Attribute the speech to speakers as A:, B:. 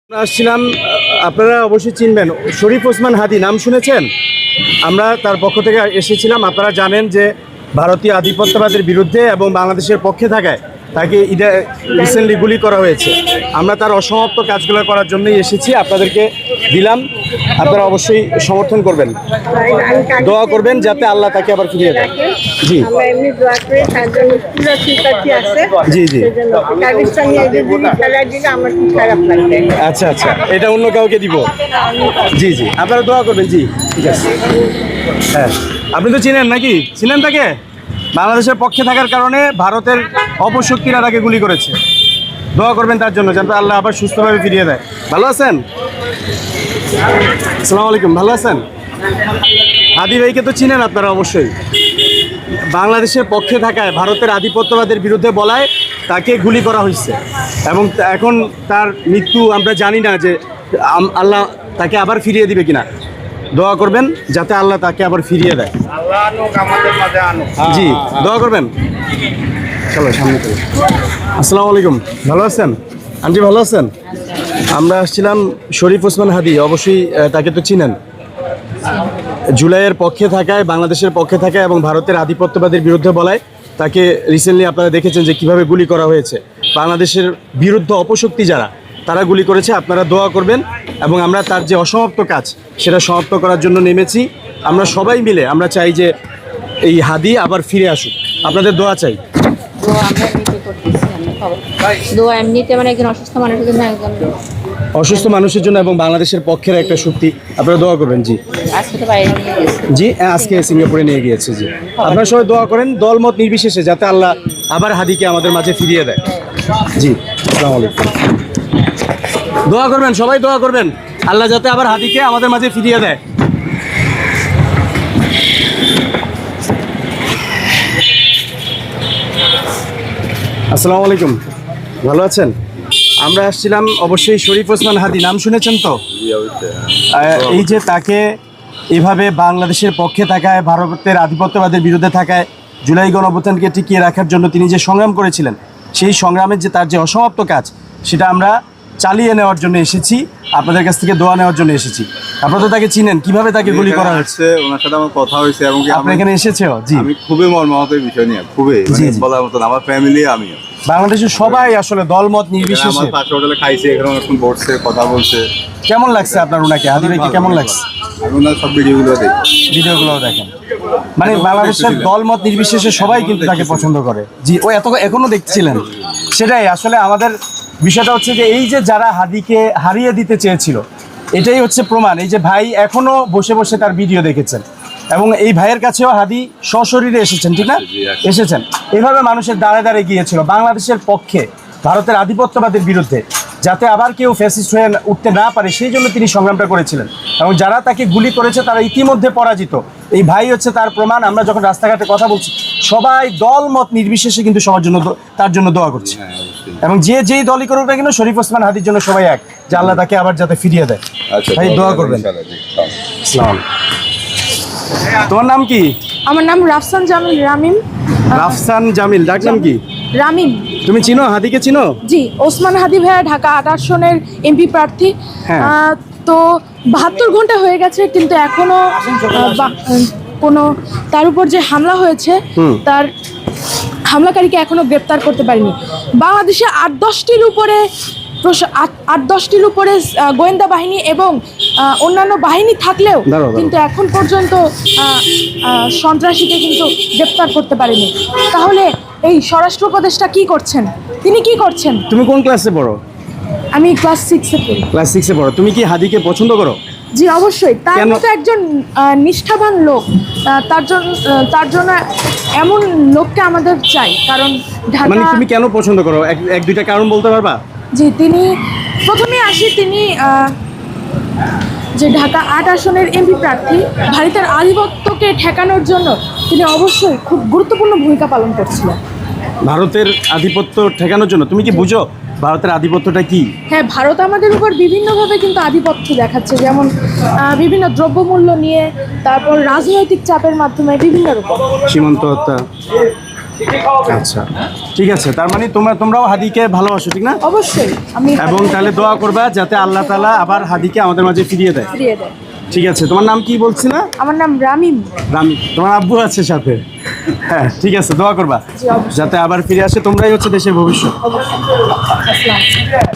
A: আমরা আসছিলাম, আপনারা অবশ্যই চিনবেন, শরীফ ওসমান হাদি নাম শুনেছেন? আমরা তার পক্ষ থেকে এসেছিলাম। আপনারা জানেন যে ভারতীয় আধিপত্যবাদের বিরুদ্ধে এবং বাংলাদেশের পক্ষে থাকায় তাকে রিসেন্টলি গুলি করা হয়েছে। আমরা তার অসমাপ্ত কাজগুলো করার জন্যই এসেছি, আপনাদেরকে দিলাম। আপনারা অবশ্যই সমর্থন করবেন, দোয়া করবেন যাতে আল্লাহ তাকে আবার ফিরিয়ে দেয়। জি জি জি, আচ্ছা আচ্ছা, এটা অন্য কাউকে দিব। জি জি, আপনারা দোয়া করবেন। জি ঠিক আছে। হ্যাঁ, আপনি তো চিনেন নাকি? চিনেন তাকে? বাংলাদেশের পক্ষে থাকার কারণে ভারতের অপশক্তিরা তাকে গুলি করেছে। দোয়া করবেন তার জন্য যাতে আল্লাহ আবার সুস্থভাবে ফিরিয়ে দেয়। ভালো আছেন? আসসালামু আলাইকুম, ভালো আছেন? হাদি ভাইকে তো চিনেন আপনারা অবশ্যই। বাংলাদেশের পক্ষে থাকায় ভারতের আধিপত্যবাদের বিরুদ্ধে বলায় তাকে গুলি করা হয়েছে এবং এখন তার মৃত্যু আমরা জানি না যে আল্লাহ তাকে আবার ফিরিয়ে দিবে কিনা। দোয়া করবেন যাতে আল্লাহ তাকে আবার ফিরিয়ে দেয়। জি, দোয়া করবেন। চলো সামনে চলো। আসসালামু আলাইকুম, ভালো আছেন? আন্টি ভালো আছেন? আমরা আসছিলাম শরীফ ওসমান হাদি, অবশ্যই তাকে তো চিনেন। জুলাইয়ের পক্ষে থাকায়, বাংলাদেশের পক্ষে থাকায় এবং ভারতের আধিপত্যবাদের বিরুদ্ধে বলায় তাকে রিসেন্টলি আপনারা দেখেছেন যে কিভাবে গুলি করা হয়েছে। বাংলাদেশের বিরুদ্ধে অপশক্তি যারা, তারা গুলি করেছে। আপনারা দোয়া করবেন এবং আমরা তার যে অসমাপ্ত কাজ সেটা সমাপ্ত করার জন্য নেমেছি। আমরা সবাই মিলে আমরা চাই যে এই হাদি আবার ফিরে আসুক। আপনাদের দোয়া চাই। অসুস্থ মানুষের জন্য এবং বাংলাদেশের পক্ষের একটা শক্তি, আপনারা দোয়া করবেন। জি জি, আজকে সিঙ্গাপুরে নিয়ে গিয়েছে। জি, আপনারা সবাই দোয়া করেন দলমত নির্বিশেষে যাতে আল্লাহ আবার হাদিকে আমাদের মাঝে ফিরিয়ে দেয়। জি, আসসালামু আলাইকুম। দোয়া করবেন, সবাই দোয়া করবেন আল্লাহ যাতে আবার হাদিকে আমাদের মাঝে ফিরিয়ে দেয়। আসসালামু আলাইকুম, ভালো আছেন? আমরা আসছিলাম অবশ্যই শরীফ ওসমান হাদি নাম শুনেছেন তো? এই যে তাকে এভাবে বাংলাদেশের পক্ষে থাকায়, ভারতের আধিপত্যবাদের বিরুদ্ধে থাকায়, জুলাই গণঅভ্যুত্থানকে টিকিয়ে রাখার জন্য তিনি যে সংগ্রাম করেছিলেন, সেই সংগ্রামের যে তার যে অসমাপ্ত কাজ সেটা আমরা চালিয়ে নেওয়ার জন্য এসেছি। আপনাদের কাছ থেকে দোয়া নেওয়ার জন্য এসেছি। আপনারা তো তাকে চিনেন, কিভাবে তাকে গুলি করা হয়েছে।
B: ওনার সাথে আমার কথা হয়েছে এবং
A: আপনি এখানে এসেছেও। জি,
B: আমি খুবই মর্মাহত এই বিষয় নিয়ে, খুবই বলার মতন। আমার ফ্যামিলি, আমিও,
A: বাংলাদেশের সবাই আসলে দলমত নির্বিশেষে
B: আমার পাশে হোটেলে খাইছে, এখানে অনেকক্ষণ বসছে, কথা বলছে।
A: কেমন লাগছে আপনার ওনাকে, হাদি ভাইকে কেমন লাগছে?
B: আমি ওনার সব ভিডিওগুলো
A: দেখেন, মানে বাংলাদেশের দলমত নির্বিশেষে সবাই কিন্তু তাকে পছন্দ করে। জি, ও এখনো দেখছিলেন। সেটাই আসলে আমাদের বিষয়টা হচ্ছে যে এই যে যারা হাদিকে হারিয়ে দিতে চেয়েছিল, এটাই হচ্ছে প্রমাণ। এই যে ভাই এখনো বসে বসে তার ভিডিও দেখেছেন এবং এই ভাইয়ের কাছেও হাদি সশরীরে এসেছেন, ঠিক না? এসেছেন, এভাবে মানুষের দাঁড়ে দাঁড়ে গিয়েছিল বাংলাদেশের পক্ষে, ভারতের আধিপত্যবাদের বিরুদ্ধে, যাতে আবার কেউ ফ্যাসিস্ট হয়ে উঠতে না পারে, সেই জন্য তিনি সংগ্রামটা করেছিলেন। এবং যারা তাকে গুলি করেছে তারা ইতিমধ্যে পরাজিত। এই ভাই হচ্ছে তার প্রমাণ। আমরা যখন রাস্তাঘাটে কথা বলছি, সবাই দলমত নির্বিশেষে কিন্তু সবার জন্য তার জন্য দোয়া করছে। এবং যেই দলই করুক না কেন, শরীফ ওসমান হাদির জন্য সবাই এক, যে আল্লাহ তাকে আবার যাতে ফিরিয়ে দেয়। ভাই দোয়া করবেন। আসসালামু আলাইকুম। তোমার নাম কি?
C: আমার নাম রাফসান জামিল রামিম।
A: রাফসান জামিল, ডাক নাম কি?
C: রামিম।
A: তুমি চিনো হাদিকে? চিনো?
C: জি, ওসমান হাদি ভাইয়া ঢাকা ৮ আসনের এমপি প্রার্থী। তো ৭২ ঘন্টা হয়ে গেছে, কিন্তু এখনো কোনো তার উপর যে হামলা হয়েছে, তার হামলাকারীকে এখনো গ্রেপ্তার করতে পারেনি। বাংলাদেশে ৮-১০টির উপরে গোয়েন্দা বাহিনী এবং অন্যান্য বাহিনী থাকলেও কিন্তু এখন পর্যন্ত সন্ত্রাসীকে কিন্তু গ্রেপ্তার করতে পারেনি। তাহলে এই স্বরাষ্ট্র উপদেষ্টা কি করছেন? তিনি কি করছেন?
A: তুমি কোন ক্লাসে পড়ো?
C: আমি ক্লাস 6-এ পড়ি।
A: ক্লাস 6-এ পড়ো। তুমি কি হাদিকে পছন্দ করো?
C: জি, অবশ্যই। তার মতো একজন নিষ্ঠাবান লোক, তার জন্য এমন লোককে আমাদের চাই। কারণ
A: মানে তুমি কেন পছন্দ করো, এক দুইটা কারণ বলতে পারবা?
C: জি, তিনি প্রথমে তিনি যে ঢাকা ৮ আসনের এমপি প্রার্থী, ভারতের আধিপত্যকে ঠেকানোর জন্য তিনি অবশ্যই খুব গুরুত্বপূর্ণ ভূমিকা পালন করছিলেন।
A: ভারতের আধিপত্য ঠেকানোর জন্য তুমি কি বুঝো ভারতের আধিপত্যটা কি?
C: হ্যাঁ, ভারত আমাদের উপর বিভিন্নভাবে কিন্তু আধিপত্য দেখাচ্ছে, যেমন বিভিন্ন দ্রব্যমূল্য নিয়ে, তারপর রাজনৈতিক চাপের মাধ্যমে বিভিন্ন রকম।
A: সীমান্ত হত্যা, আচ্ছা, ঠিক আছে। তার মানে তোমরাও হাদিকে ভালোবাসো, ঠিক না?
C: অবশ্যই আমি
A: এবং তাহলে দোয়া করবা যাতে আল্লাহ তাআলা আবার হাদিকে আমাদের মাঝে ফিরিয়ে দেয়।
C: ফিরিয়ে দেয়।
A: ঠিক আছে, তোমার নাম কি বলছিলা?
C: আমার নাম রামিম।
A: রামি, তোমার আব্বু আছে সাথে? হ্যাঁ, ঠিক আছে, দোয়া করবা
C: জি, অবশ্যই।
A: যাতে আবার ফিরে আসে। তোমরাই হচ্ছে দেশের ভবিষ্যৎ।
C: অবশ্যই। আসসালাম।